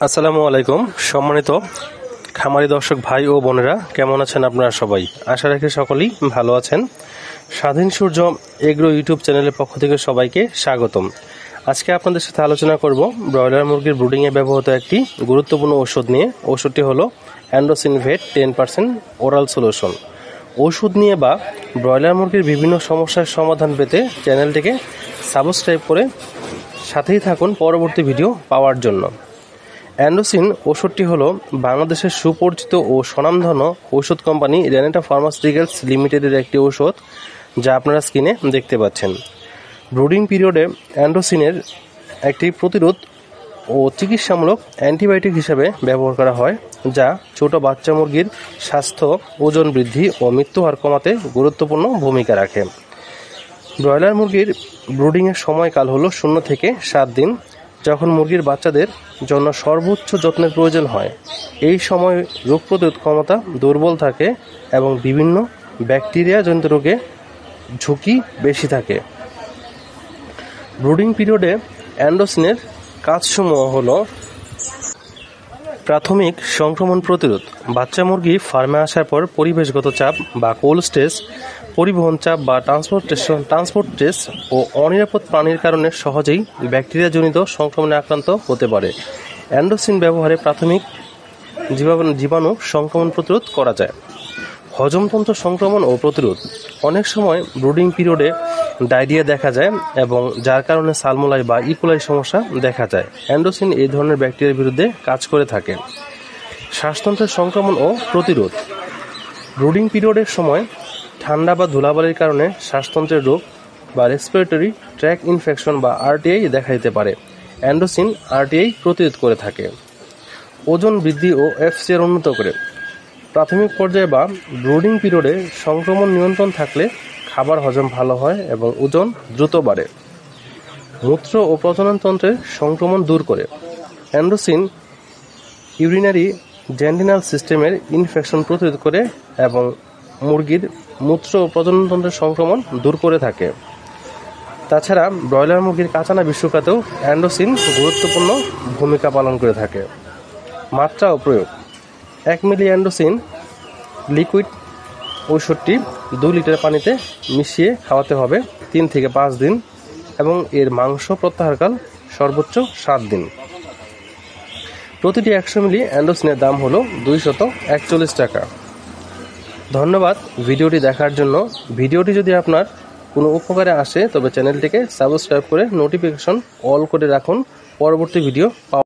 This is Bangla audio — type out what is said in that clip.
আসসালামু আলাইকুম। সম্মানিত খামারি দর্শক ভাই ও বোনেরা, কেমন আছেন আপনারা সবাই? আশা রাখি সকলেই ভালো আছেন। স্বাধীন সূর্য এগ্রো ইউটিউব চ্যানেলের পক্ষ থেকে সবাইকে স্বাগতম। আজকে আপনাদের সাথে আলোচনা করব ব্রয়লার মুরগির ব্রুডিংয়ে ব্যবহৃত একটি গুরুত্বপূর্ণ ওষুধ নিয়ে। ওষুধটি হলো অ্যান্ড্রোসিনভেট 10% ওরাল সলিউশন। ওষুধ নিয়ে বা ব্রয়লার মুরগির বিভিন্ন সমস্যার সমাধান পেতে চ্যানেলটিকে সাবস্ক্রাইব করে সাথেই থাকুন পরবর্তী ভিডিও পাওয়ার জন্য। অ্যান্ড্রোসিন ওষুধটি হলো বাংলাদেশের সুপরিচিত ও স্বনামধন্য ঔষধ কোম্পানি রেনেটা ফার্মাসিউটিক্যালস লিমিটেডের একটি ঔষধ, যা আপনারা স্ক্রিনে দেখতে পাচ্ছেন। ব্রুডিং পিরিয়ডে অ্যান্ড্রোসিনের একটি প্রতিরোধ ও চিকিৎসামূলক অ্যান্টিবায়োটিক হিসেবে ব্যবহার করা হয়, যা ছোট বাচ্চা মুরগির স্বাস্থ্য, ওজন বৃদ্ধি ও মৃত্যুহার কমাতে গুরুত্বপূর্ণ ভূমিকা রাখে। ব্রয়লার মুরগির ব্রুডিংয়ের সময়কাল হলো 0 থেকে 7 দিন, যখন মুরগির বাচ্চাদের জন্য সর্বোচ্চ যত্নের প্রয়োজন হয়। এই সময় রোগ প্রতিরোধ ক্ষমতা দুর্বল থাকে এবং বিভিন্ন ব্যাকটেরিয়াজনিত রোগে ঝুঁকি বেশি থাকে। ব্রুডিং পিরিয়ডে অ্যান্ড্রোসিনের কাজসমূহ হলো প্রাথমিক সংক্রমণ প্রতিরোধ। বাচ্চা মুরগি ফার্মে আসার পর পরিবেশগত চাপ বা কোল্ড স্ট্রেস, পরিবহন চাপ বা ট্রান্সপোর্ট স্ট্রেস ও অনিরাপদ পানির কারণে সহজেই ব্যাকটেরিয়াজনিত সংক্রমণে আক্রান্ত হতে পারে। অ্যান্ড্রোসিন ব্যবহারে প্রাথমিক জীবাণু সংক্রমণ প্রতিরোধ করা যায়। হজমতন্ত্র সংক্রমণ ও প্রতিরোধ। অনেক সময় ব্রুডিং পিরিয়ডে ডায়রিয়া দেখা যায় এবং যার কারণে সালমোলাই বা ইকোলাই সমস্যা দেখা যায়। অ্যান্ড্রোসিন এই ধরনের ব্যাকটেরিয়ার বিরুদ্ধে কাজ করে থাকে। শ্বাসতন্ত্রের সংক্রমণ ও প্রতিরোধ। ব্রুডিং পিরিয়ডের সময় ঠান্ডা বা ধুলাবালির কারণে শ্বাসতন্ত্রের রোগ বা রেসপিরেটরি ট্র্যাক ইনফেকশন বা আরটিআই দেখা দিতে পারে। অ্যান্ড্রোসিন আরটিআই প্রতিরোধ করে থাকে। ওজন বৃদ্ধি ও এফসিআর উন্নত করে। প্রাথমিক পর্যায়ে বা ব্রুডিং পিরিয়ডে সংক্রমণ নিয়ন্ত্রণ থাকলে খাবার হজম ভালো হয় এবং ওজন দ্রুত বাড়ে। মূত্র ও প্রজননতন্ত্রের সংক্রমণ দূর করে। অ্যান্ড্রোসিন ইউরিনারি জেন্ডিনাল সিস্টেমের ইনফেকশন প্রতিরোধ করে এবং মুরগির মূত্র ও প্রজননতন্ত্রের সংক্রমণ দূর করে থাকে। তাছাড়া ব্রয়লার মুরগির কাঁচানা বিশ্বকাতেও অ্যান্ড্রোসিন গুরুত্বপূর্ণ ভূমিকা পালন করে থাকে। মাত্রা ও প্রয়োগ। 1 মিলি অ্যান্ড্রোসিন লিকুইড ঔষধটি 2 লিটার পানিতে মিশিয়ে খাওয়াতে হবে 3 থেকে 5 দিন এবং এর মাংস প্রত্যাহারকাল সর্বোচ্চ 7 দিন। প্রতিটি 100 মিলি অ্যান্ড্রোসিনের দাম হলো 241 টাকা। ধন্যবাদ ভিডিওটি দেখার জন্য। ভিডিওটি যদি আপনার কোনো উপকারে আসে তবে চ্যানেলটিকে সাবস্ক্রাইব করে নোটিফিকেশন অল করে রাখুন পরবর্তী ভিডিও পাওয়া